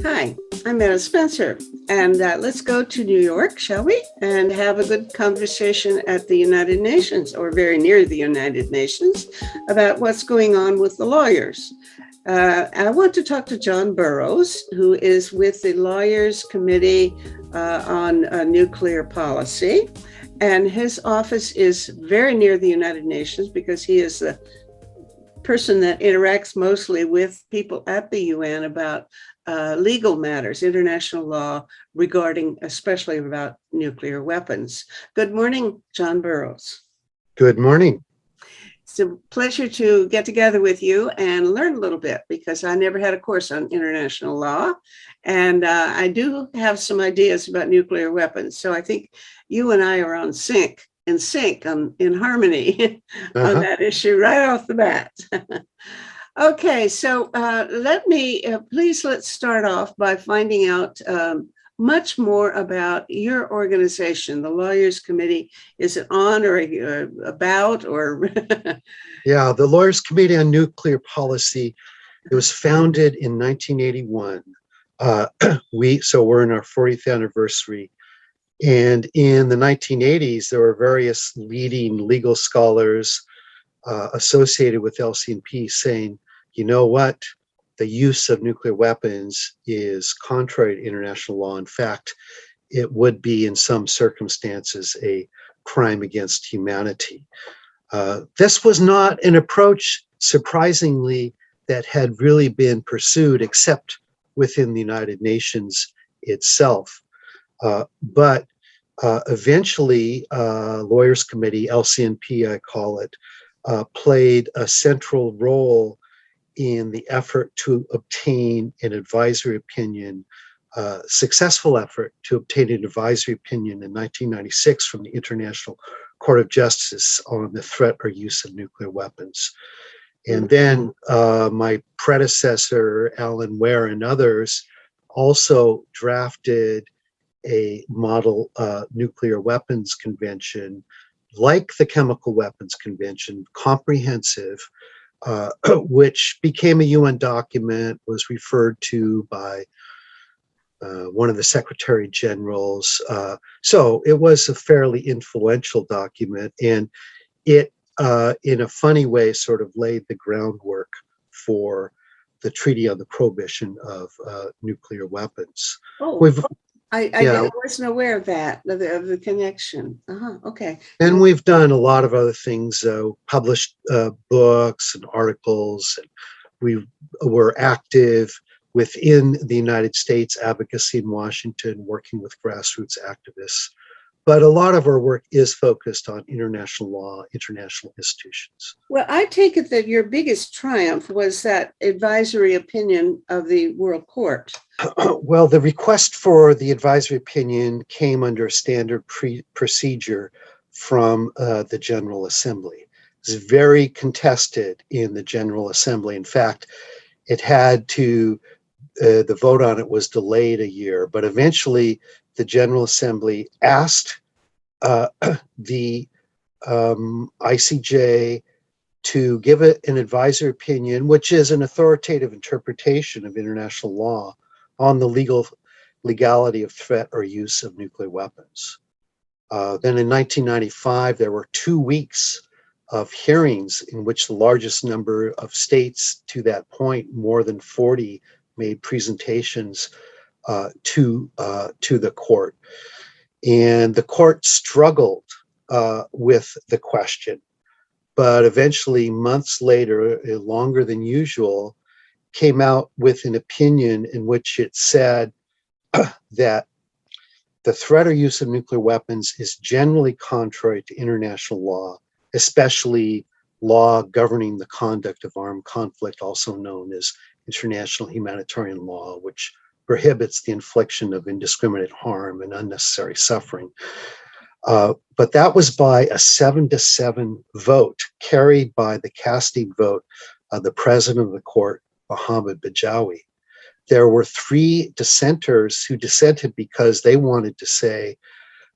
Hi, I'm Metta Spencer, and let's go to New York, shall we? And have a good conversation at the United Nations, or very near the United Nations, about what's going on with the lawyers. I want to talk to John Burroughs, who is with the Lawyers Committee on Nuclear Policy. And his office is very near the United Nations because he is the person that interacts mostly with people at the UN about legal matters, international law regarding, especially about nuclear weapons. Good morning, John Burroughs. Good morning. It's a pleasure to get together with you and learn a little bit because I never had a course on international law. And I do have some ideas about nuclear weapons. So I think you and I are in sync, in harmony on that issue right off the bat. Okay, so let's start off by finding out much more about your organization, the Lawyers Committee. Is it on or about or? Yeah, the Lawyers Committee on Nuclear Policy, it was founded in 1981. We're in our 40th anniversary. And in the 1980s, there were various leading legal scholars associated with LCNP saying, you know what? The use of nuclear weapons is contrary to international law. In fact, it would be in some circumstances a crime against humanity. This was not an approach, surprisingly, that had really been pursued except within the United Nations itself. But eventually, Lawyers Committee, LCNP I call it, played a central role in the effort to obtain an advisory opinion, successful effort to obtain an advisory opinion in 1996 from the International Court of Justice on the threat or use of nuclear weapons. And then my predecessor, Alan Ware, and others also drafted a model nuclear weapons convention, like the Chemical Weapons Convention, comprehensive, which became a UN document, was referred to by one of the Secretary Generals. So it was a fairly influential document, and it, in a funny way, sort of laid the groundwork for the Treaty on the Prohibition of Nuclear Weapons. I wasn't aware of that, of the connection. Okay. And we've done a lot of other things, published books and articles. And we were active within the United States advocacy in Washington, working with grassroots activists. But a lot of our work is focused on international law, international institutions. Well, I take it that your biggest triumph was that advisory opinion of the World Court. Well, the request for the advisory opinion came under standard procedure from the General Assembly. It was very contested in the General Assembly. In fact, it had to, the vote on it was delayed a year, but eventually the General Assembly asked the ICJ to give it an advisory opinion, which is an authoritative interpretation of international law on the legality of threat or use of nuclear weapons. Then in 1995, there were 2 weeks of hearings in which the largest number of states to that point, more than 40, made presentations to the court. And the court struggled with the question, but eventually, months later, longer than usual, came out with an opinion in which it said that the threat or use of nuclear weapons is generally contrary to international law, especially law governing the conduct of armed conflict, also known as international humanitarian law, which prohibits the infliction of indiscriminate harm and unnecessary suffering. But that was by a 7-7 vote, carried by the casting vote of the president of the court, Mohammed Bajawi. There were 3 dissenters who dissented because they wanted to say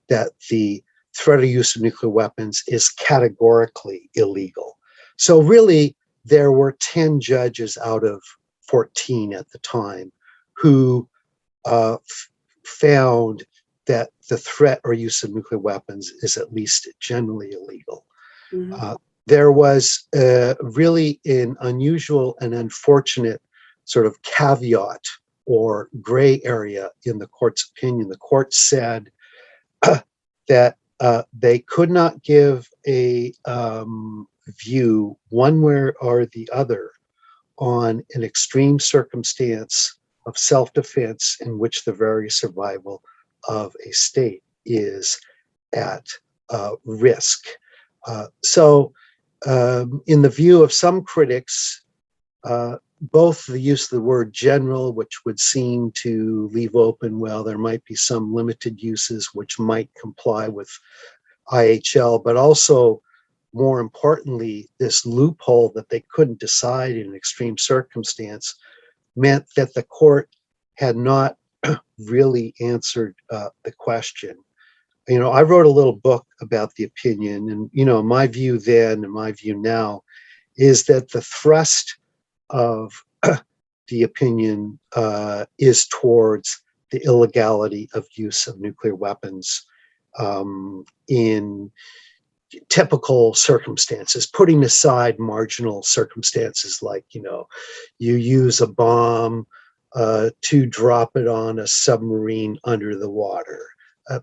that the threat or use of nuclear weapons is categorically illegal. So really, there were 10 judges out of 14 at the time who found that the threat or use of nuclear weapons is at least generally illegal. Mhm. There was really an unusual and unfortunate sort of caveat or gray area in the court's opinion. The court said that they could not give a view one way or the other on an extreme circumstance of self-defense in which the very survival of a state is at risk. In the view of some critics, both the use of the word general, which would seem to leave open, well, there might be some limited uses which might comply with IHL, but also more importantly, this loophole that they couldn't decide in an extreme circumstance meant that the court had not really answered the question. I wrote a little book about the opinion, and my view then and my view now is that the thrust of the opinion is towards the illegality of use of nuclear weapons in typical circumstances, putting aside marginal circumstances like, you use a bomb to drop it on a submarine under the water.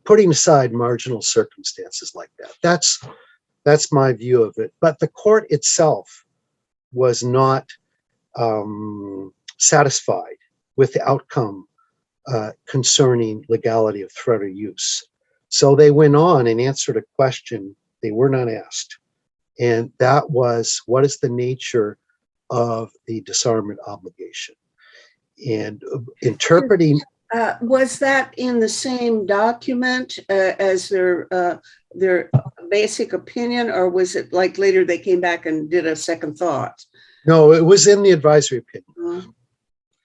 Putting aside marginal circumstances like that. That's my view of it. But the court itself was not satisfied with the outcome concerning legality of threat or use. So they went on and answered a question they were not asked. And that was, what is the nature of the disarmament obligation? And interpreting... Was that in the same document as their basic opinion, or was it like later they came back and did a second thought? No, it was in the advisory opinion.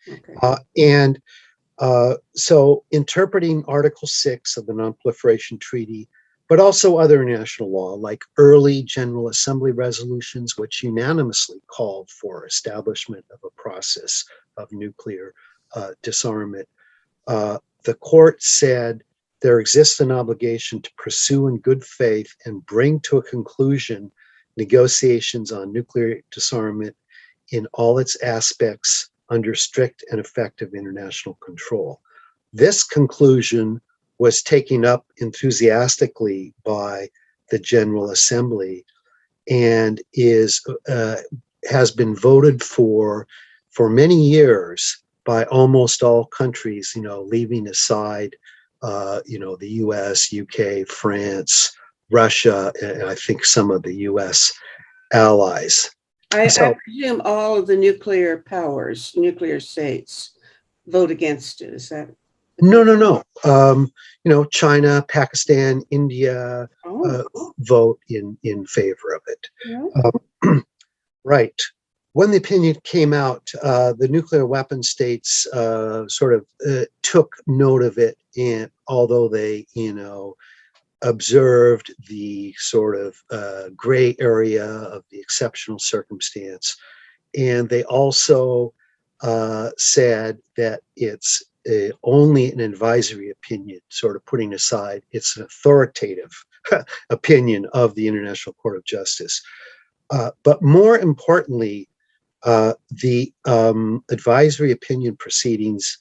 Okay. So interpreting Article 6 of the Non-Proliferation Treaty, but also other international law, like early General Assembly resolutions, which unanimously called for establishment of a process of nuclear disarmament. The court said there exists an obligation to pursue in good faith and bring to a conclusion negotiations on nuclear disarmament in all its aspects under strict and effective international control. This conclusion was taken up enthusiastically by the General Assembly and has been voted for many years by almost all countries, leaving aside, the US, UK, France, Russia, and I think some of the US allies. I presume all of the nuclear states vote against it. Is that? No. China, Pakistan, India vote in favor of it. Yeah. Right. When the opinion came out, the nuclear weapon states sort of took note of it, and although they, observed the sort of gray area of the exceptional circumstance, and they also said that it's only an advisory opinion, sort of putting aside it's an authoritative opinion of the International Court of Justice. But more importantly, the advisory opinion proceedings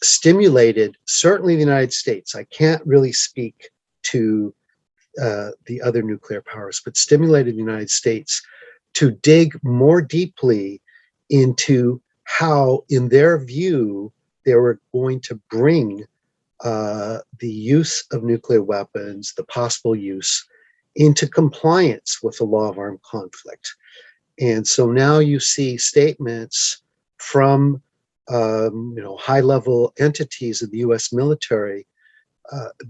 stimulated, certainly the United States, I can't really speak to the other nuclear powers, but stimulated the United States to dig more deeply into how, in their view, they were going to bring the use of nuclear weapons, the possible use, into compliance with the law of armed conflict. And so now you see statements from high-level entities of the U.S. military,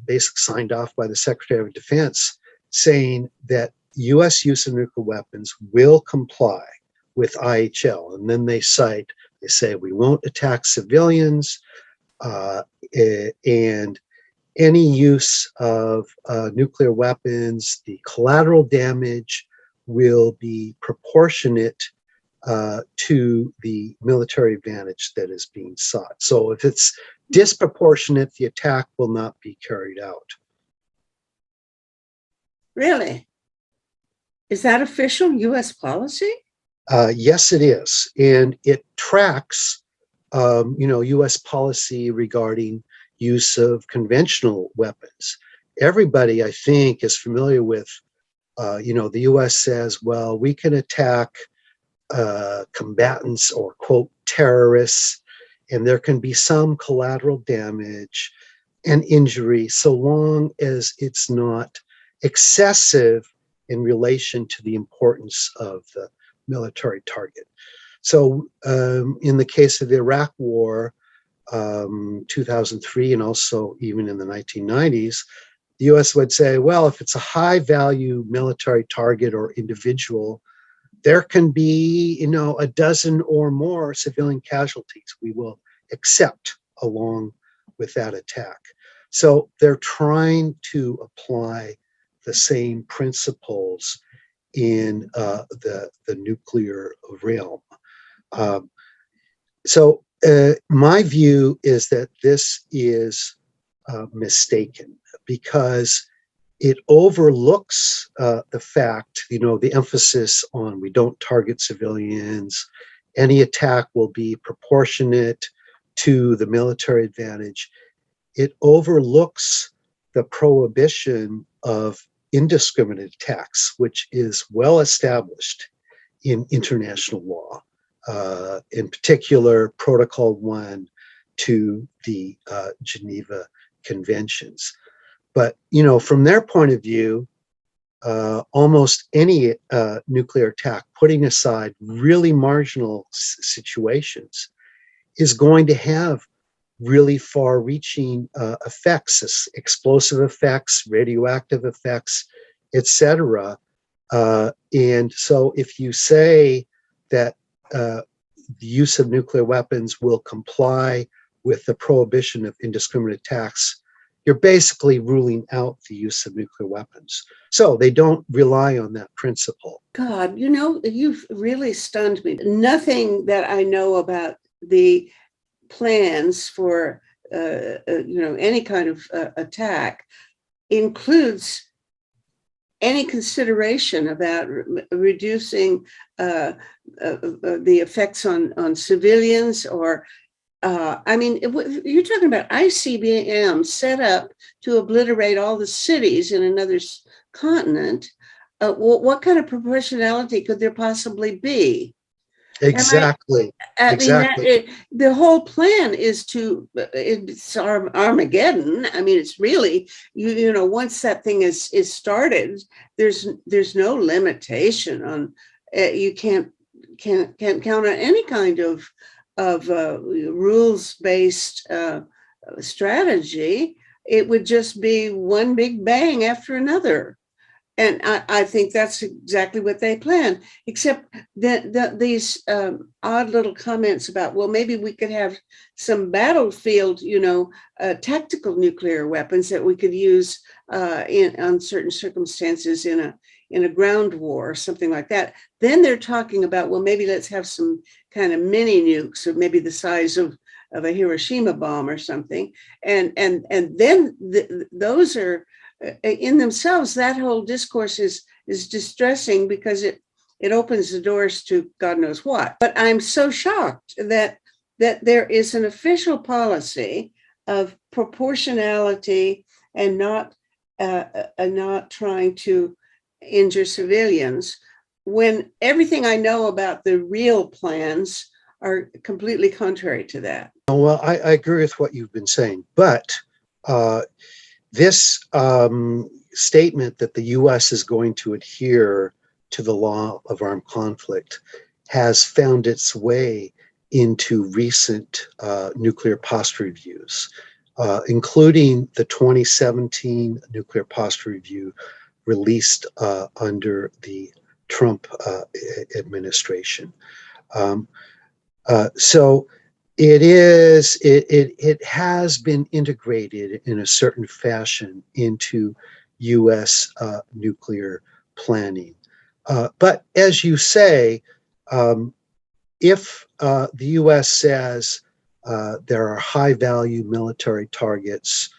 basically signed off by the Secretary of Defense, saying that U.S. use of nuclear weapons will comply with IHL. And then they say we won't attack civilians, and any use of nuclear weapons, the collateral damage will be proportionate to the military advantage that is being sought. So if it's disproportionate, the attack will not be carried out. Really? Is that official U.S. policy? Yes, it is. And it tracks, U.S. policy regarding use of conventional weapons. Everybody, I think, is familiar with, the U.S. says, well, we can attack combatants or, quote, terrorists, and there can be some collateral damage and injury so long as it's not excessive in relation to the importance of the military target. So in the case of the Iraq War, 2003, and also even in the 1990s, the US would say, well, if it's a high value military target or individual, there can be, a dozen or more civilian casualties we will accept along with that attack. So they're trying to apply the same principles in the nuclear realm. So my view is that this is mistaken because it overlooks the fact, the emphasis on we don't target civilians. Any attack will be proportionate to the military advantage. It overlooks the prohibition of indiscriminate attacks, which is well established in international law, in particular Protocol 1 to the Geneva Conventions. But, from their point of view, almost any nuclear attack, putting aside really marginal situations, is going to have really far-reaching effects, explosive effects, radioactive effects, etc. And so if you say that the use of nuclear weapons will comply with the prohibition of indiscriminate attacks, you're basically ruling out the use of nuclear weapons. So they don't rely on that principle. God, you've really stunned me. Nothing that I know about the plans for, any kind of attack includes any consideration about reducing the effects on civilians or you're talking about ICBM set up to obliterate all the cities in another continent. What kind of proportionality could there possibly be? Exactly. Exactly. The whole plan is it's Armageddon. It's really, once that thing is started, there's no limitation on, you can't count on any kind of rules-based strategy. It would just be one big bang after another. And I think that's exactly what they planned, except that these odd little comments about, well, maybe we could have some battlefield, tactical nuclear weapons that we could use on certain circumstances in a ground war or something like that. Then they're talking about, well, maybe let's have some kind of mini nukes, or maybe the size of a Hiroshima bomb or something. And then those are, in themselves, that whole discourse is distressing because it opens the doors to God knows what. But I'm so shocked that there is an official policy of proportionality and not trying to injure civilians, when everything I know about the real plans are completely contrary to that. Well, I agree with what you've been saying, but this statement that the U.S. is going to adhere to the law of armed conflict has found its way into recent nuclear posture reviews, including the 2017 nuclear posture review released under the Trump administration. So it has been integrated in a certain fashion into U.S. Nuclear planning. But as you say, if the U.S. says there are high-value military targets,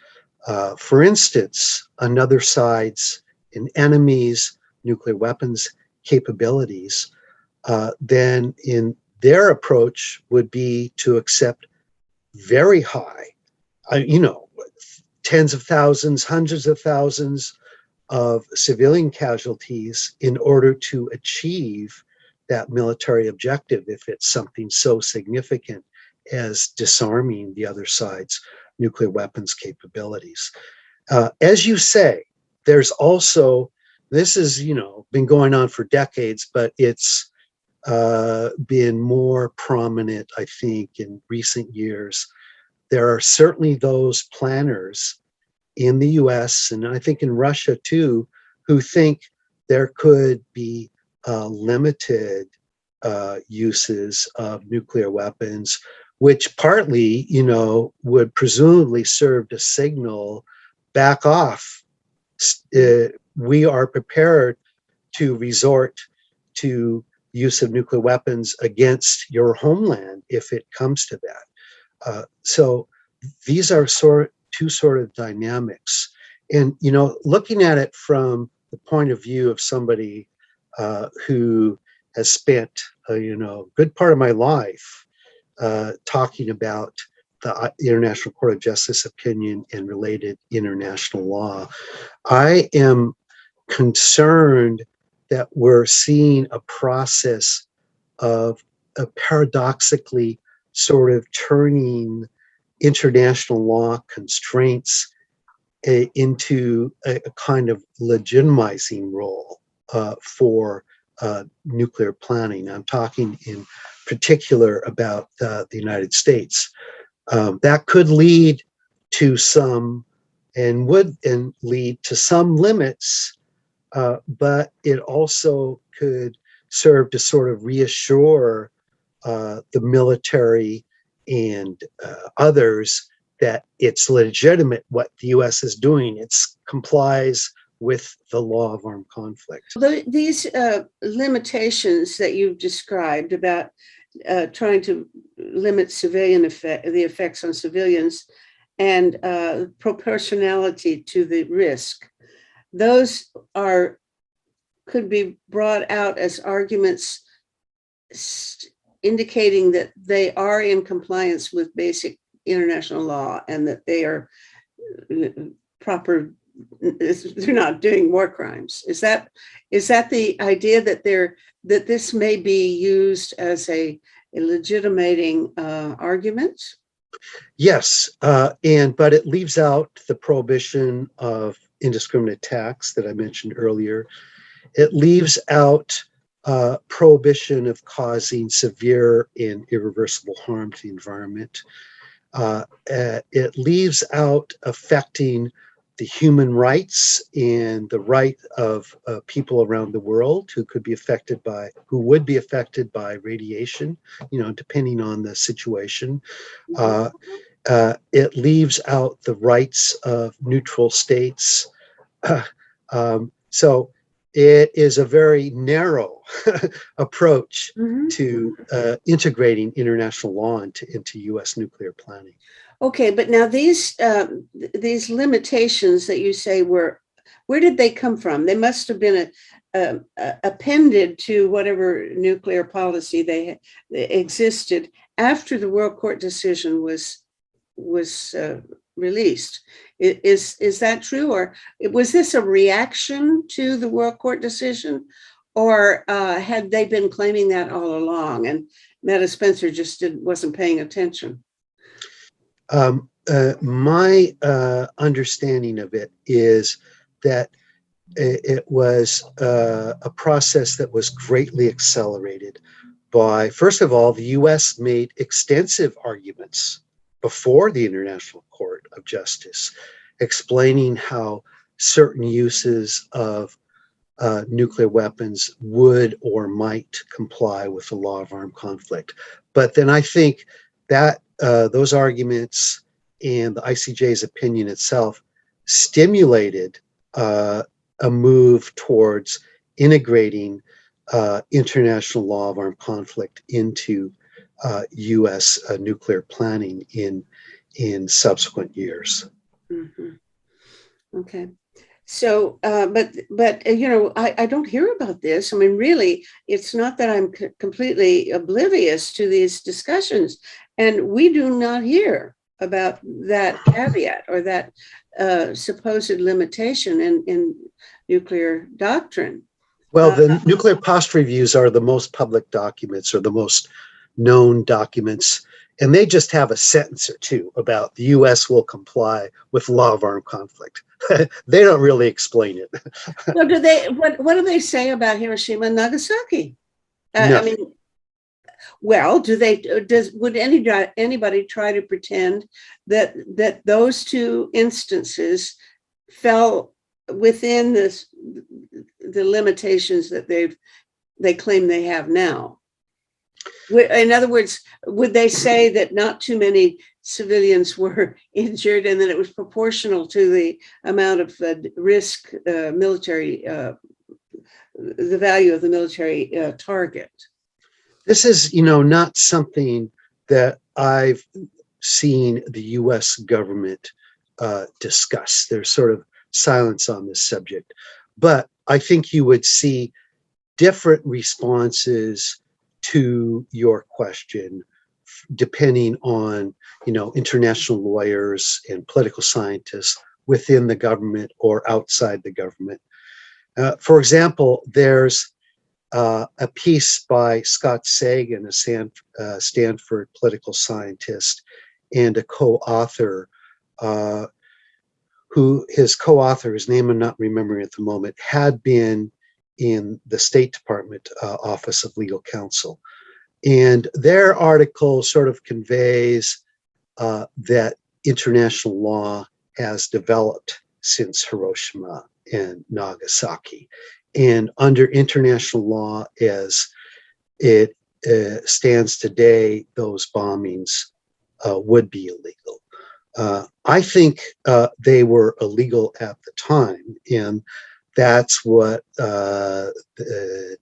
for instance, another side's an enemy's nuclear weapons capabilities, then in their approach would be to accept very high, tens of thousands, hundreds of thousands of civilian casualties in order to achieve that military objective if it's something so significant as disarming the other side's nuclear weapons capabilities. As you say, there's also, this has, been going on for decades, but it's been more prominent, I think, in recent years. There are certainly those planners in the US and I think in Russia too, who think there could be limited uses of nuclear weapons, which partly, would presumably serve to signal back off. We are prepared to resort to use of nuclear weapons against your homeland if it comes to that. So these are two sort of dynamics. And, looking at it from the point of view of somebody who has spent a good part of my life talking about the International Court of Justice opinion and related international law, I am concerned that we're seeing a process of paradoxically sort of turning international law constraints into a kind of legitimizing role for nuclear planning. I'm talking in particular about the United States. That could lead to some, and would lead to some limits, but it also could serve to sort of reassure the military and others that it's legitimate what the U.S. is doing. It complies with the law of armed conflict. These limitations that you've described about trying to limit the effects on civilians and proportionality to the risk, those could be brought out as arguments indicating that they are in compliance with basic international law and that they are they're not doing war crimes. Is that the idea that that this may be used as a legitimating argument? Yes, but it leaves out the prohibition of indiscriminate attacks that I mentioned earlier. It leaves out prohibition of causing severe and irreversible harm to the environment. It leaves out affecting the human rights and the right of people around the world who would be affected by radiation, depending on the situation. It leaves out the rights of neutral states. So it is a very narrow approach to integrating international law into U.S. nuclear planning. Okay, but now these limitations that you say where did they come from? They must have been appended to whatever nuclear policy they existed after the World Court decision was released. Is that true, or was this a reaction to the World Court decision, or had they been claiming that all along and Metta Spencer just wasn't paying attention? My understanding of it is that it was a process that was greatly accelerated by, first of all, the U.S. made extensive arguments before the International Court of Justice, explaining how certain uses of nuclear weapons would or might comply with the law of armed conflict. But then I think that those arguments and the ICJ's opinion itself stimulated a move towards integrating international law of armed conflict into U.S. Nuclear planning in subsequent years. Mhm. Okay. So, I don't hear about this. I mean, really, it's not that I'm completely oblivious to these discussions, and we do not hear about that caveat or that supposed limitation in nuclear doctrine. Well, Uh, the nuclear post reviews are the most public documents or the most known documents, and they just have a sentence or two about the U.S. will comply with law of armed conflict. They don't really explain it. well, do they? What do they say about Hiroshima and Nagasaki? I Nothing. mean, well, do they? Would anybody try to pretend that those two instances fell within the limitations that they claim they have now? In other words, would they say that not too many civilians were injured and that it was proportional to the amount of risk, military, the value of the military target? This is, not something that I've seen the U.S. government discuss. There's sort of silence on this subject. But I think you would see different responses to your question depending on, international lawyers and political scientists within the government or outside the government. For example, there's a piece by Scott Sagan, a Stanford political scientist, and a co-author, his co-author, his name I'm not remembering at the moment, had been in the State Department Office of Legal Counsel. And their article sort of conveys that international law has developed since Hiroshima and Nagasaki. And under international law, as it stands today, those bombings would be illegal. I think they were illegal at the time, and that's what the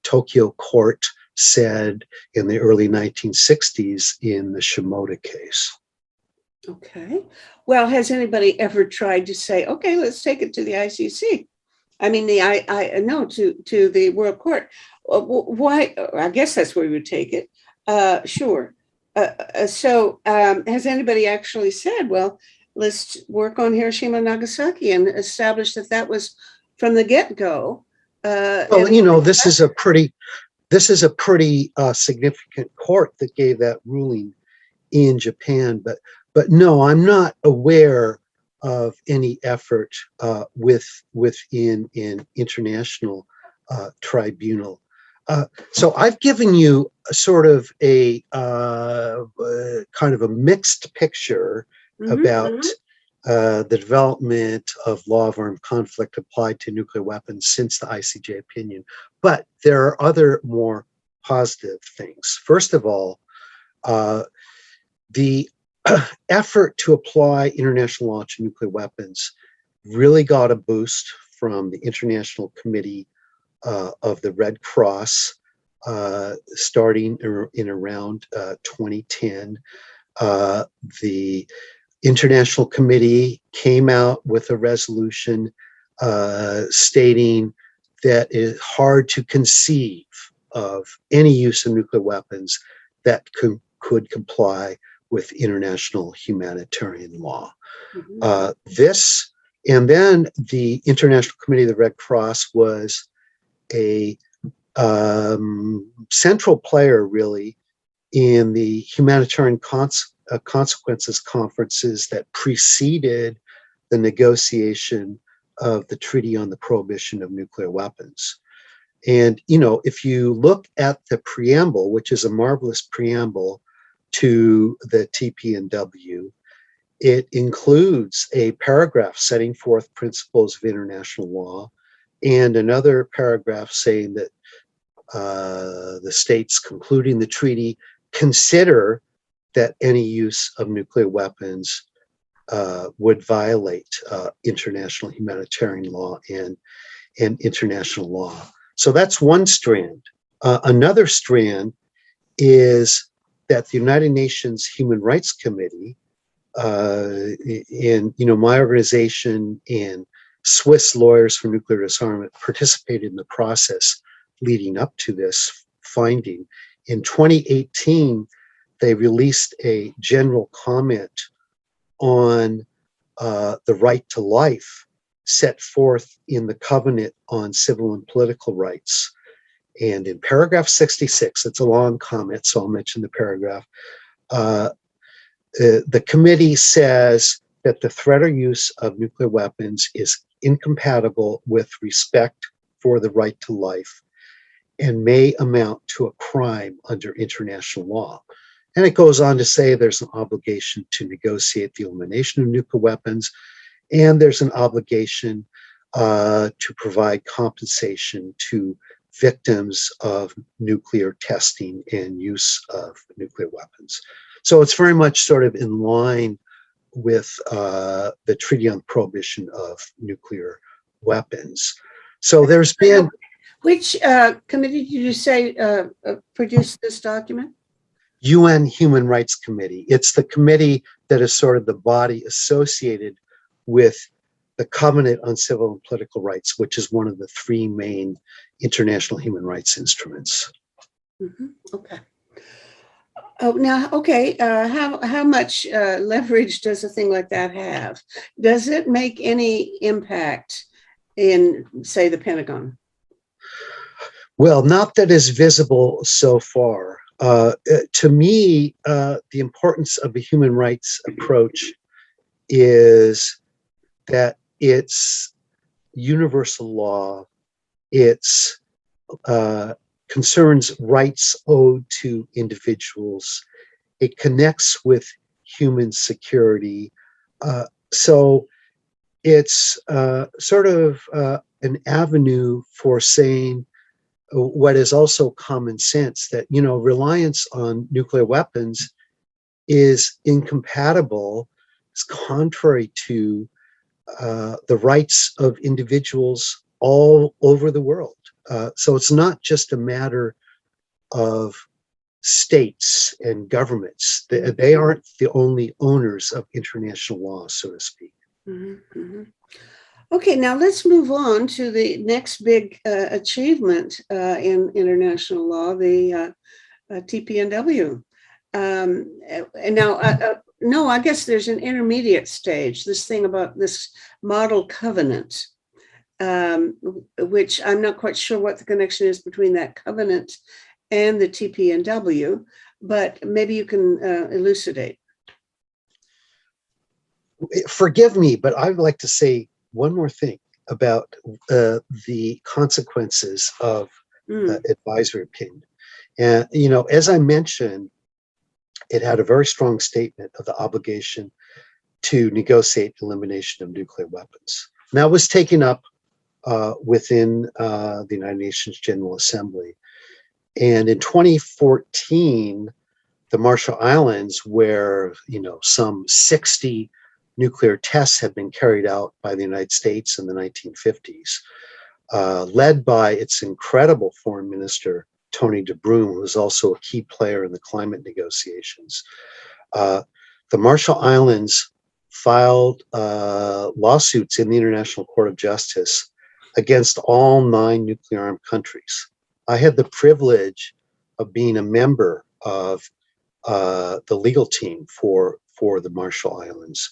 Tokyo court said in the early 1960s in the Shimoda case. Okay. Well, has anybody ever tried to say, okay, let's take it to the ICC? I mean, I no, to the World Court. Why? I guess that's where we would take it. Sure. Has anybody actually said, well, let's work on Hiroshima and Nagasaki and establish that that was from the get-go? Well, this is a pretty significant court that gave that ruling in Japan, but no, I'm not aware of any effort within an international tribunal. So I've given you a sort of a kind of a mixed picture about the development of law of armed conflict applied to nuclear weapons since the ICJ opinion. But there are other more positive things. First of all, the effort to apply international law to nuclear weapons really got a boost from the International Committee of the Red Cross starting in around 2010. The International Committee came out with a resolution stating that it is hard to conceive of any use of nuclear weapons that could comply with international humanitarian law. This, and then the International Committee of the Red Cross was a central player, really, in the humanitarian consequences conferences that preceded the negotiation of the Treaty on the Prohibition of Nuclear Weapons. And, if you look at the preamble, which is a marvelous preamble to the TPNW, it includes a paragraph setting forth principles of international law and another paragraph saying that the states concluding the treaty consider that any use of nuclear weapons would violate international humanitarian law and international law. So that's one strand Another strand is that the United Nations Human Rights Committee, and my organization and Swiss Lawyers for Nuclear Disarmament participated in the process leading up to this finding. In 2018, they released a general comment on the right to life set forth in the Covenant on Civil and Political Rights. And in paragraph 66, it's a long comment, so I'll mention the paragraph. The committee says that the threat or use of nuclear weapons is incompatible with respect for the right to life and may amount to a crime under international law. And it goes on to say there's an obligation to negotiate the elimination of nuclear weapons, and there's an obligation to provide compensation to victims of nuclear testing and use of nuclear weapons. So it's very much sort of in line with the Treaty on Prohibition of Nuclear Weapons. So there's been... Which committee did you say produced this document? UN Human Rights Committee. It's the committee that is sort of the body associated with the Covenant on Civil and Political Rights, which is one of the three main international human rights instruments. Mm-hmm. Okay. Oh, now, okay. How much leverage does a thing like that have? Does it make any impact in, say, the Pentagon? Well, not that is visible so far. To me, the importance of the human rights approach is that it's universal law. It's concerns rights owed to individuals. It connects with human security. So it's sort of an avenue for saying what is also common sense, that, reliance on nuclear weapons is incompatible, it's contrary to the rights of individuals all over the world. So it's not just a matter of states and governments. They aren't the only owners of international law, so to speak. Mm-hmm, mm-hmm. Okay, now let's move on to the next big achievement in international law, the TPNW. And now, no, I guess there's an intermediate stage, this thing about this model covenant, which I'm not quite sure what the connection is between that covenant and the TPNW, but maybe you can elucidate. Forgive me, but I would like to say one more thing about the consequences of advisory opinion. And, as I mentioned, it had a very strong statement of the obligation to negotiate elimination of nuclear weapons. And that was taken up within the United Nations General Assembly. And in 2014, the Marshall Islands, where, some 60 nuclear tests had been carried out by the United States in the 1950s, led by its incredible foreign minister, Tony DeBruym, who was also a key player in the climate negotiations. The Marshall Islands filed lawsuits in the International Court of Justice against all 9 nuclear-armed countries. I had the privilege of being a member of the legal team for the Marshall Islands.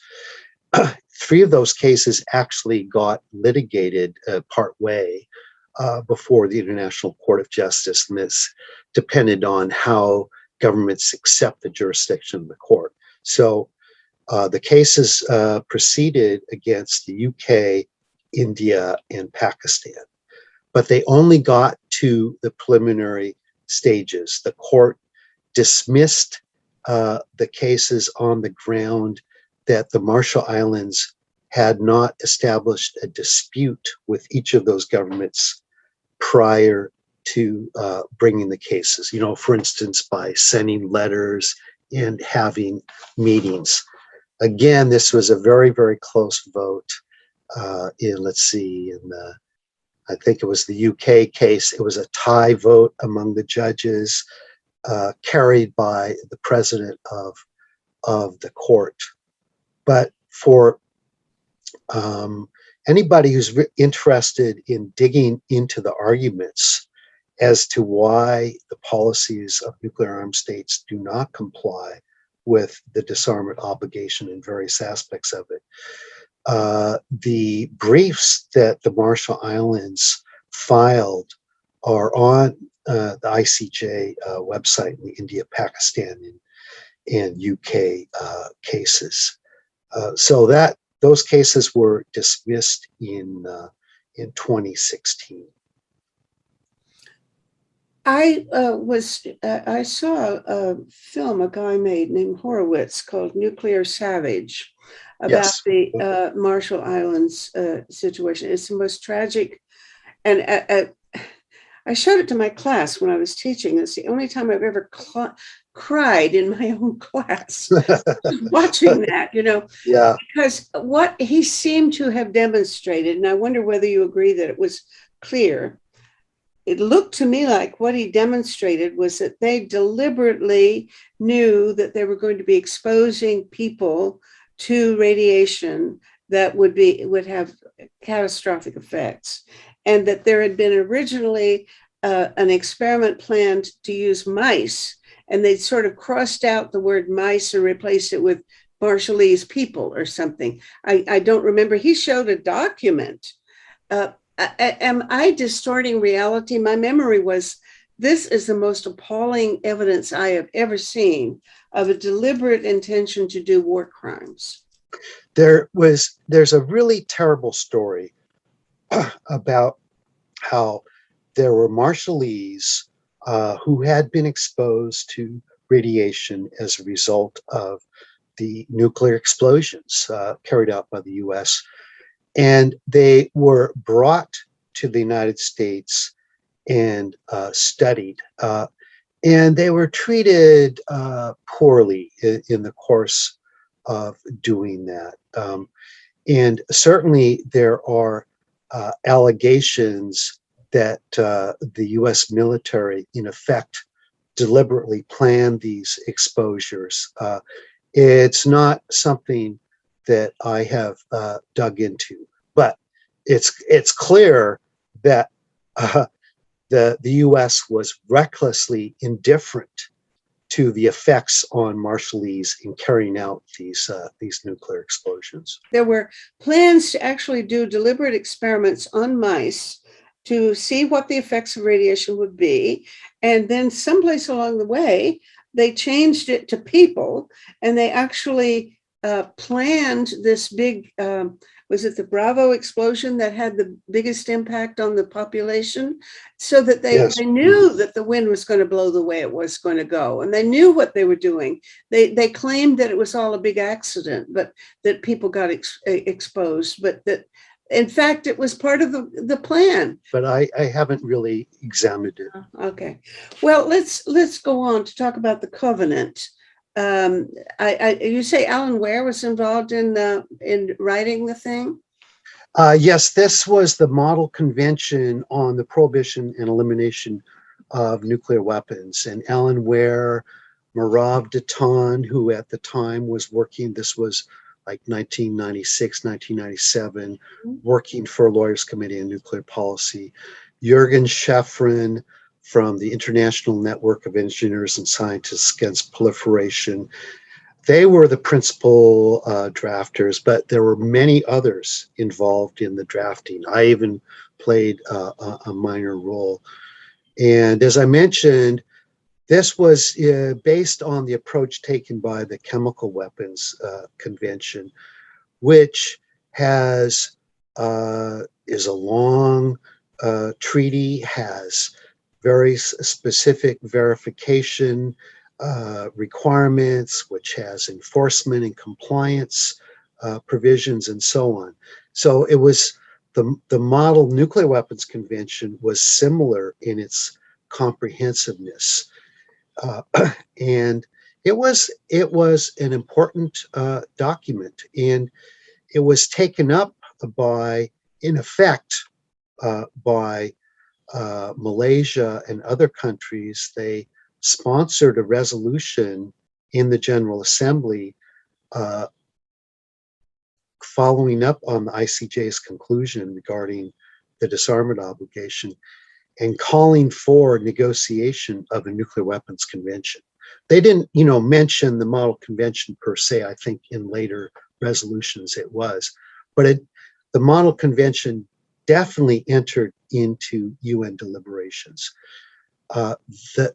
3 of those cases actually got litigated part way before the International Court of Justice, and this depended on how governments accept the jurisdiction of the court. So the cases proceeded against the UK, India, and Pakistan, but they only got to the preliminary stages. The court dismissed the cases on the ground that the Marshall Islands had not established a dispute with each of those governments prior to bringing the cases, for instance, by sending letters and having meetings. Again, this was a very, very close vote in the I think it was the UK case. It was a tie vote among the judges, carried by the president of the court. But for anybody who's interested in digging into the arguments as to why the policies of nuclear armed states do not comply with the disarmament obligation in various aspects of it, the briefs that the Marshall Islands filed are on the ICJ website in the India, Pakistan, and UK cases. So that those cases were dismissed in 2016. I saw a film a guy made named Horowitz called Nuclear Savage about Yes. the Marshall Islands situation. It's the most tragic, and I showed it to my class when I was teaching. It's the only time I've ever cried in my own class watching that, Yeah. because what he seemed to have demonstrated, and I wonder whether you agree that it was clear. It looked to me like what he demonstrated was that they deliberately knew that they were going to be exposing people to radiation that would have catastrophic effects, and that there had been originally an experiment planned to use mice, and they'd sort of crossed out the word mice and replaced it with Marshallese people or something. I don't remember. He showed a document. Am I distorting reality? My memory was this is the most appalling evidence I have ever seen of a deliberate intention to do war crimes. There's a really terrible story about how there were Marshallese who had been exposed to radiation as a result of the nuclear explosions carried out by the US. And they were brought to the United States and studied. And they were treated poorly in the course of doing that. And certainly there are allegations that the US military, in effect, deliberately planned these exposures. It's not something that I have dug into, but it's clear that the U.S. was recklessly indifferent to the effects on Marshallese in carrying out these nuclear explosions. There were plans to actually do deliberate experiments on mice to see what the effects of radiation would be, and then someplace along the way they changed it to people, and they actually planned this big, was it the Bravo explosion that had the biggest impact on the population? So that they knew that the wind was going to blow the way it was going to go. And they knew what they were doing. They claimed that it was all a big accident, but that people got exposed, but that in fact it was part of the plan. But I haven't really examined it. Okay. Well, let's go on to talk about the covenant. You say Alan Ware was involved in writing the thing? Yes, this was the model convention on the prohibition and elimination of nuclear weapons. And Alan Ware, Merav Datan, who at the time was working, this was like 1996, 1997, working for Lawyers Committee on Nuclear Policy, Jürgen Schäffrin, from the International Network of Engineers and Scientists Against Proliferation. They were the principal drafters, but there were many others involved in the drafting. I even played a minor role. And as I mentioned, this was based on the approach taken by the Chemical Weapons Convention, which is a long treaty, has very specific verification requirements, which has enforcement and compliance provisions and so on. So it was the model Nuclear Weapons Convention was similar in its comprehensiveness. And it was an important document, and it was taken up by, in effect, by Malaysia and other countries. They sponsored a resolution in the General Assembly following up on the ICJ's conclusion regarding the disarmament obligation and calling for negotiation of a nuclear weapons convention. They didn't, mention the model convention per se. I think in later resolutions it was, but the model convention definitely entered into UN deliberations. The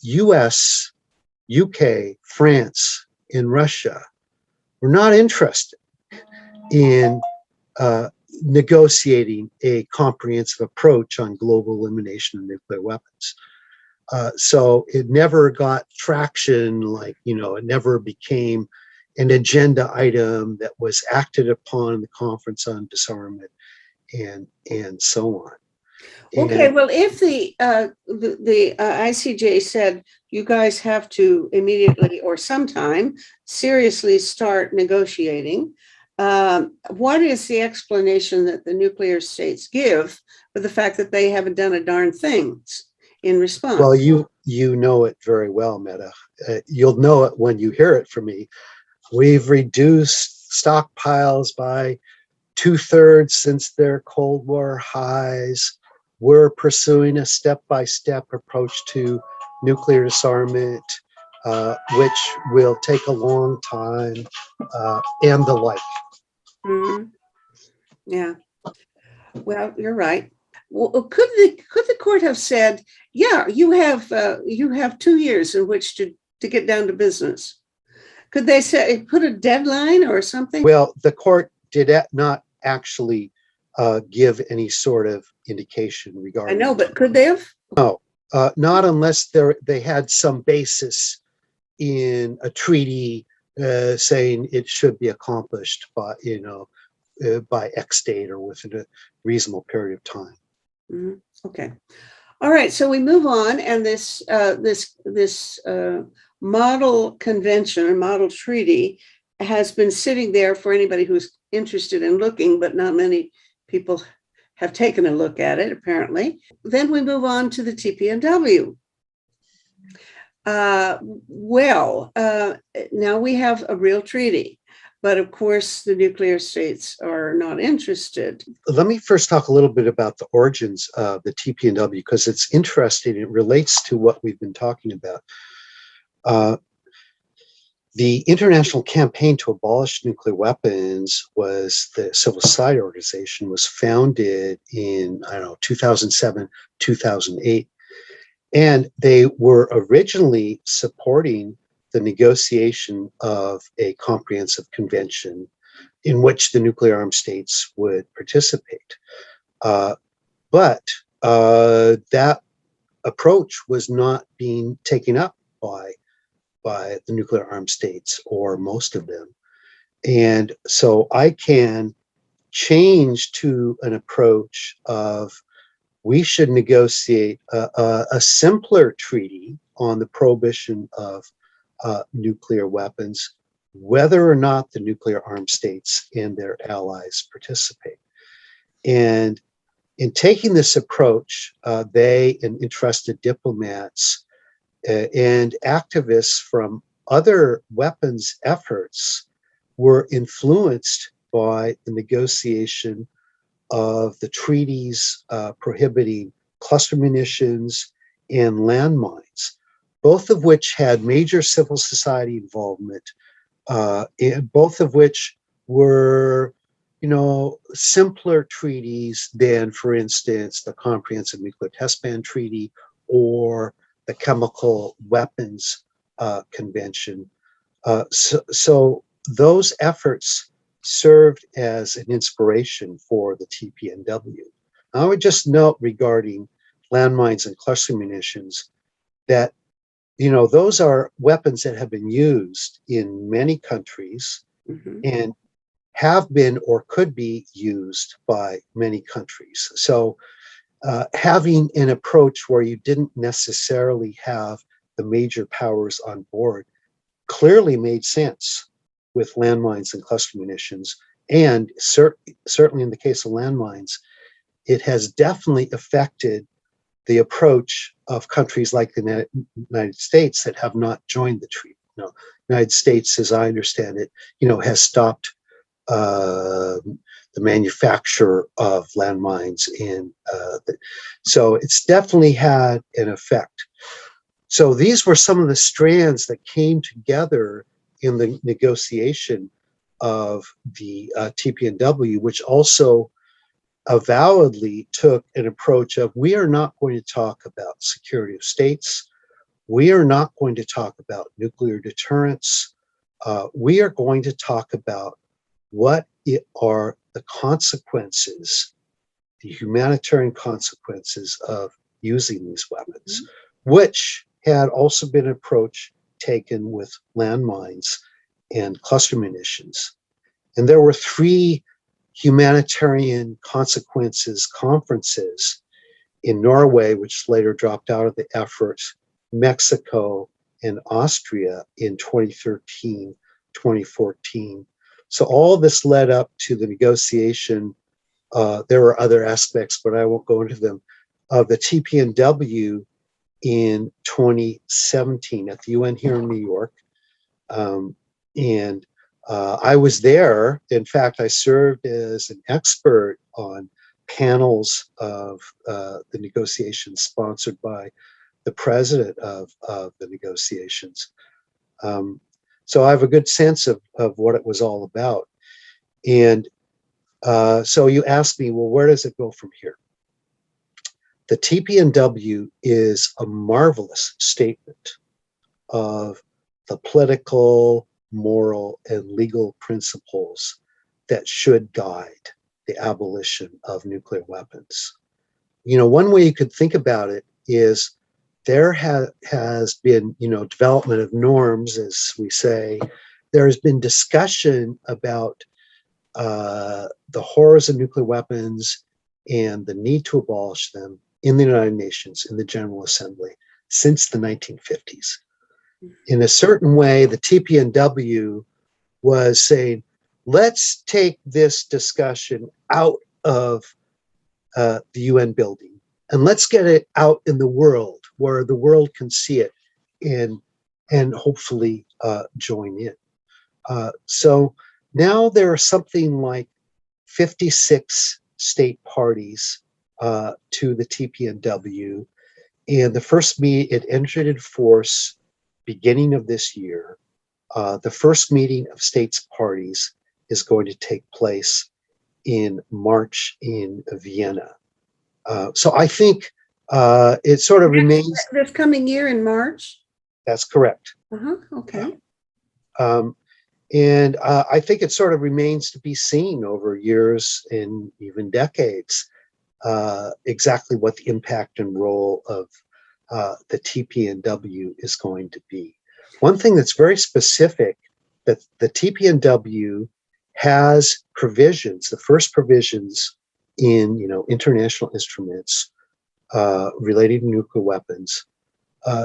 US, UK, France, and Russia were not interested in negotiating a comprehensive approach on global elimination of nuclear weapons. So it never got traction, it never became an agenda item that was acted upon in the Conference on Disarmament and so on. Okay, And, well, if the ICJ said you guys have to immediately or sometime seriously start negotiating, what is the explanation that the nuclear states give for the fact that they haven't done a darn thing in response? well, you know it very well, Metta. You'll know it when you hear it from me. We've reduced stockpiles by 2/3 since their Cold War highs. We're pursuing a step-by-step approach to nuclear disarmament, which will take a long time, and the like. Mm-hmm. Yeah. Well, you're right. Well, could the court have said, "Yeah, you have 2 years in which to get down to business"? Could they say put a deadline or something? Well, the court did not actually give any sort of indication I regarding. know, but could they have? No, not unless they had some basis in a treaty saying it should be accomplished by X date or within a reasonable period of time. Mm-hmm. Okay. All right. So we move on, and this model convention or model treaty has been sitting there for anybody who's interested in looking, but not many people have taken a look at it, apparently. Then we move on to the TPNW. Now we have a real treaty, but of course the nuclear states are not interested. Let me first talk a little bit about the origins of the TPNW, because it's interesting. It relates to what we've been talking about. The International Campaign to Abolish Nuclear Weapons was the civil society organization, was founded in, 2007, 2008. And they were originally supporting the negotiation of a comprehensive convention in which the nuclear armed states would participate. But that approach was not being taken up by the nuclear armed states, or most of them. And so I can change to an approach of, we should negotiate a simpler treaty on the prohibition of nuclear weapons, whether or not the nuclear armed states and their allies participate. And in taking this approach, they and interested diplomats and activists from other weapons efforts were influenced by the negotiation of the treaties prohibiting cluster munitions and landmines, both of which had major civil society involvement, and both of which were, simpler treaties than, for instance, the Comprehensive Nuclear Test Ban Treaty or the Chemical Weapons Convention. So those efforts served as an inspiration for the TPNW. I would just note regarding landmines and cluster munitions that, those are weapons that have been used in many countries, Mm-hmm. and have been or could be used by many countries. So having an approach where you didn't necessarily have the major powers on board clearly made sense with landmines and cluster munitions. And certainly in the case of landmines, it has definitely affected the approach of countries like the United States that have not joined the treaty. United States, as I understand it, has stopped the manufacture of landmines, and so it's definitely had an effect. So these were some of the strands that came together in the negotiation of the TPNW, which also avowedly took an approach of, we are not going to talk about security of states. We are not going to talk about nuclear deterrence. We are going to talk about what are the consequences, the humanitarian consequences of using these weapons, which had also been an approach taken with landmines and cluster munitions. And there were 3 humanitarian consequences conferences in Norway, which later dropped out of the effort, Mexico, and Austria in 2013, 2014. So all this led up to the negotiation. There were other aspects, but I won't go into them, of the TPNW in 2017 at the UN here in New York. And I was there. In fact, I served as an expert on panels of the negotiations sponsored by the president of the negotiations. So I have a good sense of what it was all about. And so you asked me, well, where does it go from here? The TPNW is a marvelous statement of the political, moral, and legal principles that should guide the abolition of nuclear weapons. One way you could think about it is there has been, development of norms, as we say. There has been discussion about the horrors of nuclear weapons and the need to abolish them in the United Nations, in the General Assembly, since the 1950s. In a certain way, the TPNW was saying, let's take this discussion out of the UN building and let's get it out in the world where the world can see it and hopefully join in. So now there are something like 56 state parties to the TPNW, and the first it entered into force beginning of this year. The first meeting of states parties is going to take place in March in Vienna. So I think it sort of remains. This coming year in March? That's correct. Okay. And I think it sort of remains to be seen over years and even decades exactly what the impact and role of the TPNW is going to be. One thing that's very specific, that the TPNW has provisions, the first provisions in international instruments related to nuclear weapons,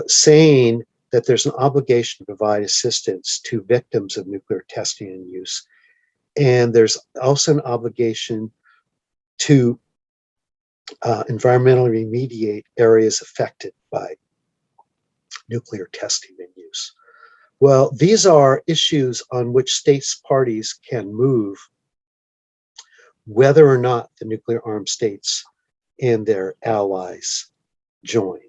saying that there's an obligation to provide assistance to victims of nuclear testing and use. And there's also an obligation to environmentally remediate areas affected by nuclear testing and use. Well, these are issues on which states parties can move whether or not the nuclear armed states and their allies join.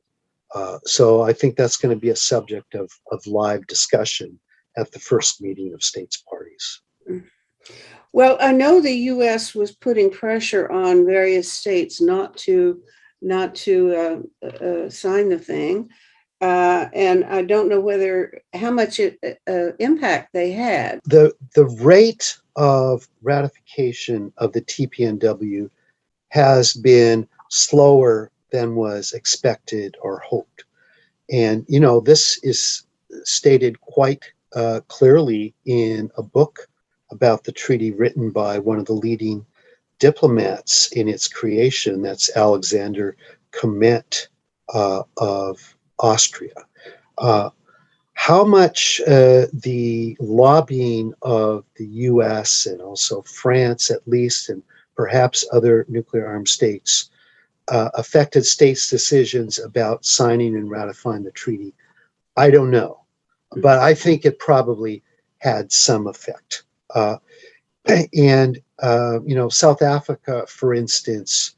So I think that's going to be a subject of live discussion at the first meeting of states parties. Well, I know the U.S. was putting pressure on various states not to sign the thing, and I don't know how much impact they had. The rate of ratification of the TPNW has been slower than was expected or hoped, and this is stated quite clearly in a book about the treaty written by one of the leading diplomats in its creation. That's Alexander Komet of Austria. How much the lobbying of the US and also France, at least, and perhaps other nuclear armed states, affected states' decisions about signing and ratifying the treaty. I don't know, but I think it probably had some effect. South Africa, for instance,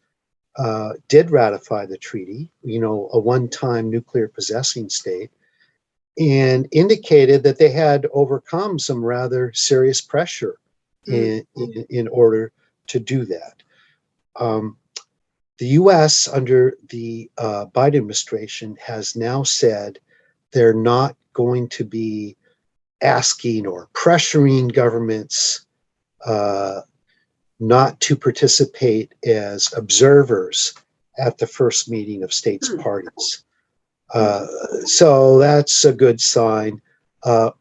did ratify the treaty, a one-time nuclear possessing state, and indicated that they had overcome some rather serious pressure in order to do that. The US under the Biden administration has now said they're not going to be asking or pressuring governments not to participate as observers at the first meeting of states parties. So that's a good sign.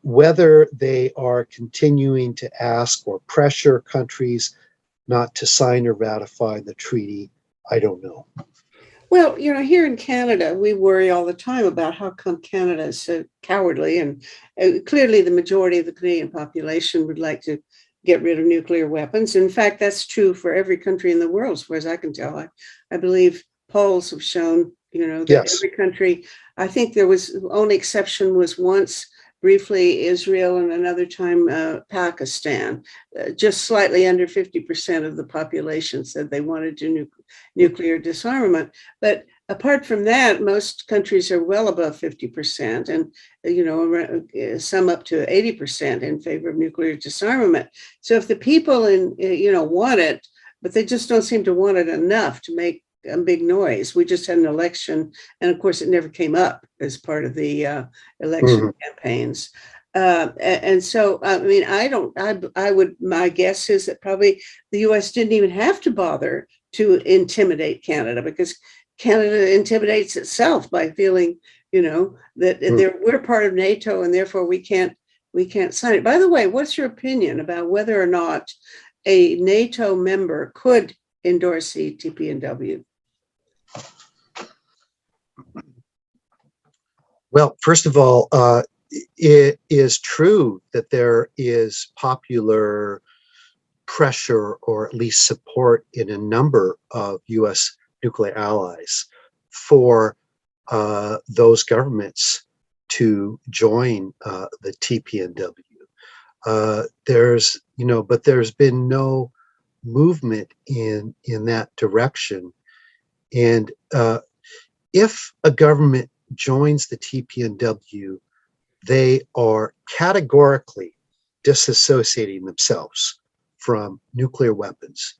Whether they are continuing to ask or pressure countries not to sign or ratify the treaty, I don't know. Well, here in Canada, we worry all the time about how come Canada is so cowardly. And clearly, the majority of the Canadian population would like to get rid of nuclear weapons. In fact, that's true for every country in the world, as far as I can tell. I believe polls have shown, that Yes. every country, I think there was only exception was once briefly Israel and another time Pakistan. Just slightly under 50% of the population said they wanted to nuclear disarmament. But apart from that, most countries are well above 50% and, some up to 80% in favor of nuclear disarmament. So if the people want it, but they just don't seem to want it enough to make a big noise. We just had an election, and of course, it never came up as part of the election campaigns. And so, my guess is that probably the US didn't even have to bother to intimidate Canada, because Canada intimidates itself by feeling, that we're part of NATO and therefore we can't sign it. By the way, what's your opinion about whether or not a NATO member could endorse the TPNW? Well, first of all, it is true that there is popular pressure or at least support in a number of US nuclear allies for those governments to join the TPNW. But there's been no movement in that direction. And if a government joins the TPNW, they are categorically disassociating themselves from nuclear weapons.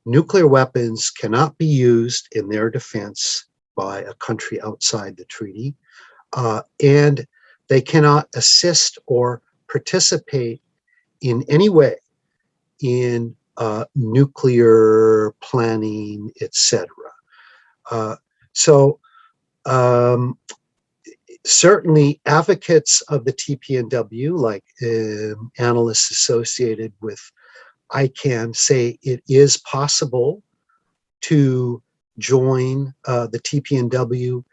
Nuclear weapons cannot be used in their defense by a country outside the treaty, and they cannot assist or participate in any way in nuclear planning, etc. Certainly advocates of the TPNW, like analysts associated with ICANN, say it is possible to join the TPNW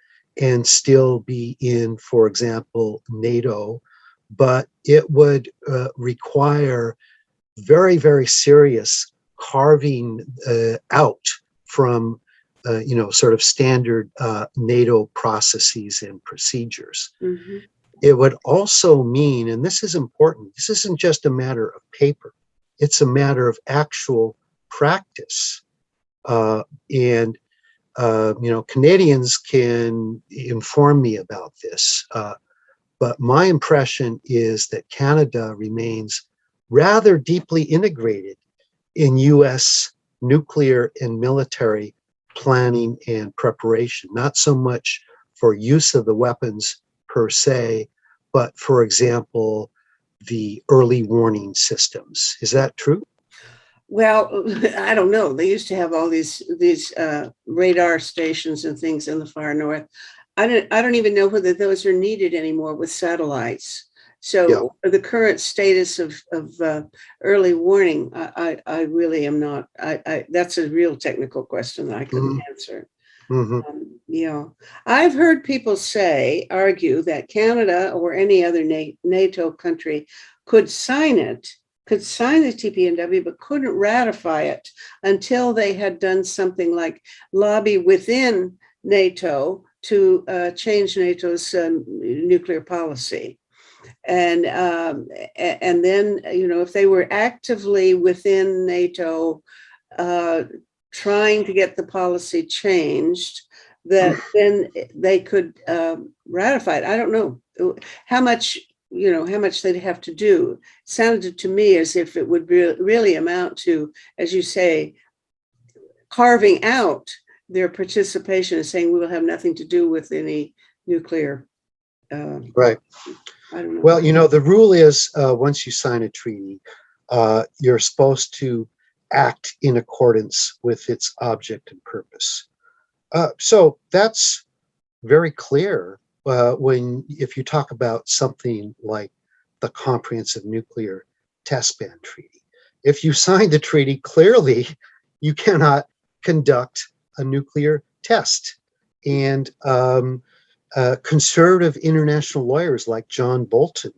and still be in, for example, NATO, but it would require very, very serious carving out from sort of standard NATO processes and procedures. It would also mean, and this is important, this isn't just a matter of paper, it's a matter of actual practice. Canadians can inform me about this, but my impression is that Canada remains rather deeply integrated in US nuclear and military planning and preparation, not so much for use of the weapons per se, but for example, the early warning systems. Is that true? Well, I don't know. They used to have all these radar stations and things in the far north. I don't even know whether those are needed anymore with satellites. So the current status of early warning, I really am not. That's a real technical question that I couldn't answer. I've heard people argue that Canada or any other NATO country could sign it could sign the TPNW but couldn't ratify it until they had done something like lobby within NATO to change NATO's nuclear policy. And then, if they were actively within NATO trying to get the policy changed, that then they could ratify it. I don't know how much they'd have to do. It sounded to me as if it would really amount to, as you say, carving out their participation and saying we will have nothing to do with any nuclear. Right. I don't know. Well, the rule is once you sign a treaty, you're supposed to act in accordance with its object and purpose. So that's very clear if you talk about something like the Comprehensive Nuclear Test Ban Treaty. If you sign the treaty, clearly you cannot conduct a nuclear test. And conservative international lawyers like John Bolton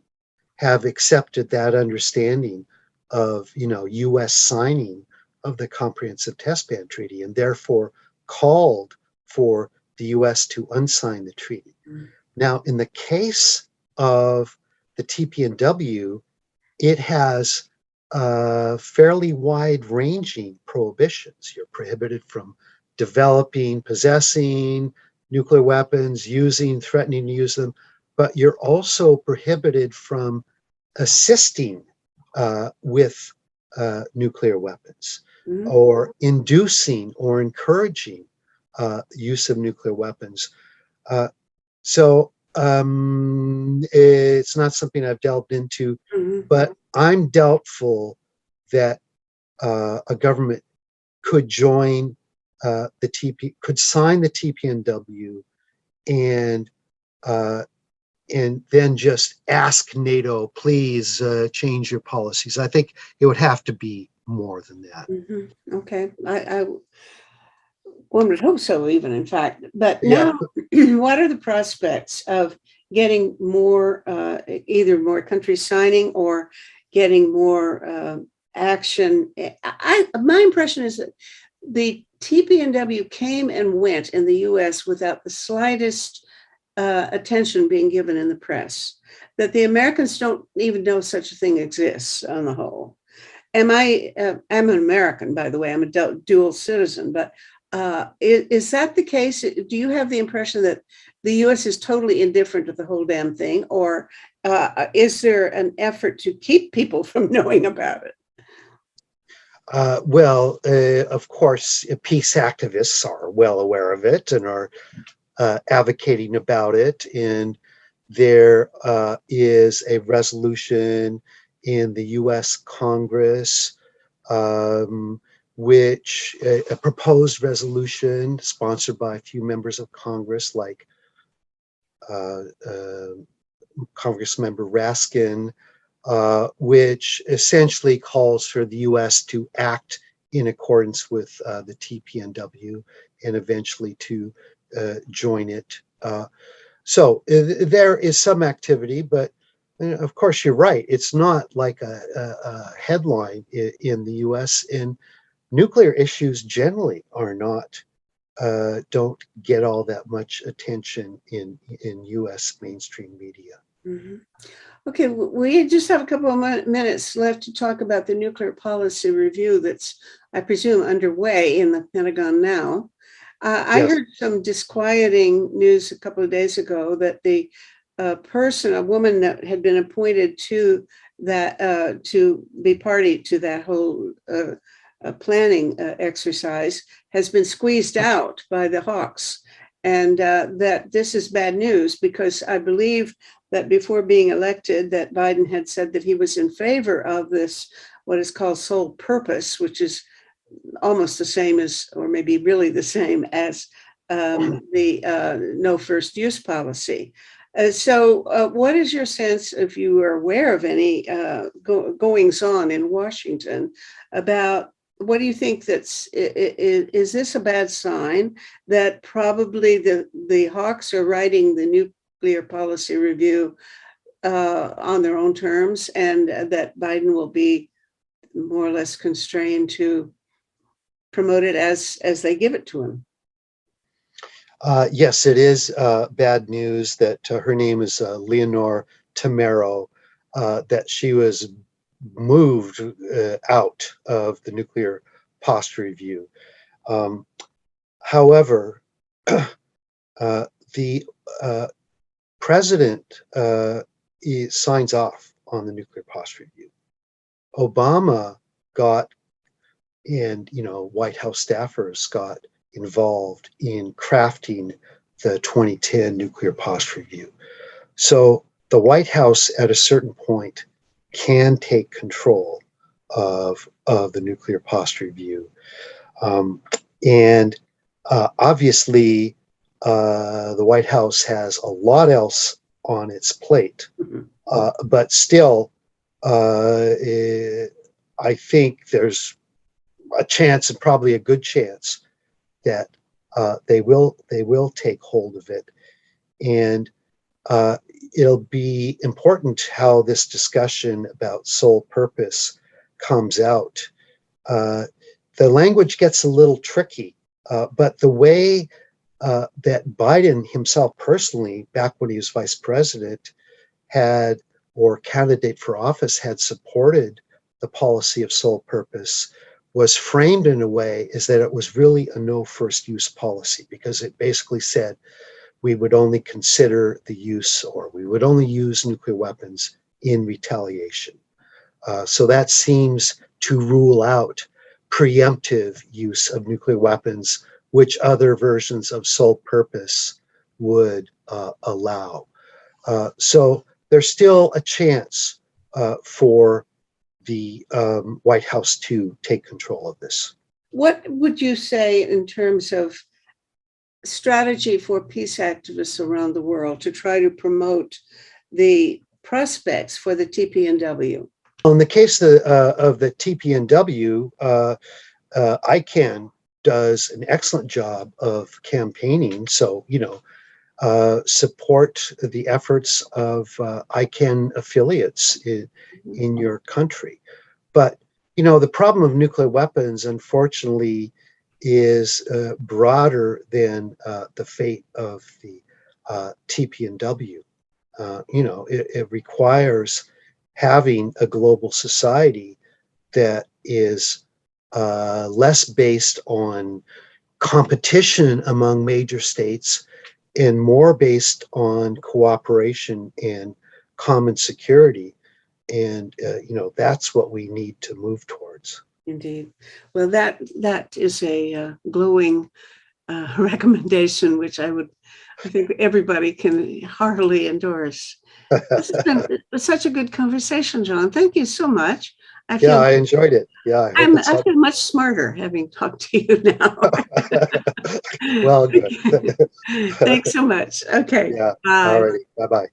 have accepted that understanding of, U.S. signing of the Comprehensive Test Ban Treaty, and therefore called for the U.S. to unsign the treaty. Now, in the case of the TPNW, it has fairly wide-ranging prohibitions. You're prohibited from developing, possessing nuclear weapons, using, threatening to use them, but you're also prohibited from assisting with nuclear weapons or inducing or encouraging use of nuclear weapons. So it's not something I've delved into, but I'm doubtful that a government could join could sign the TPNW and then just ask NATO, please change your policies. I think it would have to be more than that. Okay, one would hope so, even in fact. But Yeah. now, what are the prospects of getting more, either more countries signing or getting more action? My impression is that the TPNW came and went in the U.S. without the slightest attention being given in the press, that the Americans don't even know such a thing exists on the whole. I'm an American, by the way, I'm a dual citizen, but is that the case? Do you have the impression that the U.S. is totally indifferent to the whole damn thing, or is there an effort to keep people from knowing about it? Well, of course, peace activists are well aware of it and are advocating about it. And there is a resolution in the U.S. Congress, which a proposed resolution sponsored by a few members of Congress, like Congressmember Raskin, which essentially calls for the U.S. to act in accordance with the TPNW and eventually to join it. So there is some activity, but of course you're right. It's not like a headline in the U.S. and nuclear issues generally are not, don't get all that much attention in U.S. mainstream media. Okay, we just have a couple of minutes left to talk about the nuclear policy review that's, I presume, underway in the Pentagon now. I heard some disquieting news a couple of days ago that the a woman that had been appointed to that, to be party to that whole planning exercise, has been squeezed out by the Hawks. And that this is bad news, because I believe that before being elected, that Biden had said that he was in favor of this, what is called sole purpose, which is almost the same as, or maybe really the same as the no first use policy. So what is your sense, if you are aware of any goings on in Washington, about what do you think is this a bad sign that probably the Hawks are writing the nuclear policy review on their own terms, and that Biden will be more or less constrained to promote it as they give it to him. Yes, it is bad news that her name is Leonore Tamero, that she was moved out of the Nuclear Posture Review. However, the president signs off on the Nuclear Posture Review. Obama got, and White House staffers got involved in crafting the 2010 Nuclear Posture Review. So the White House at a certain point can take control of the Nuclear Posture Review. And obviously, the White House has a lot else on its plate. But still, I think there's a chance, and probably a good chance, that they will take hold of it. And it'll be important how this discussion about sole purpose comes out. The language gets a little tricky, but the way that Biden himself personally, back when he was vice president, or candidate for office, had supported the policy of sole purpose, was framed in a way is that it was really a no first use policy, because it basically said we would only consider the use, or we would only use nuclear weapons in retaliation. So that seems to rule out preemptive use of nuclear weapons, which other versions of sole purpose would allow. So there's still a chance for the White House to take control of this. What would you say in terms of strategy for peace activists around the world to try to promote the prospects for the TPNW? In the case of the TPNW, ICANN does an excellent job of campaigning. So, support the efforts of ICANN affiliates in your country. But, the problem of nuclear weapons, unfortunately, is broader than the fate of the TPNW. It requires having a global society that is less based on competition among major states and more based on cooperation and common security. And, that's what we need to move towards. Indeed. Well, that is a glowing recommendation, which I think everybody can heartily endorse. This has been such a good conversation, John. Thank you so much. I enjoyed it. Yeah, I feel much smarter having talked to you now. Well, good. Thanks so much. Okay. Yeah. Bye. All right. Bye-bye.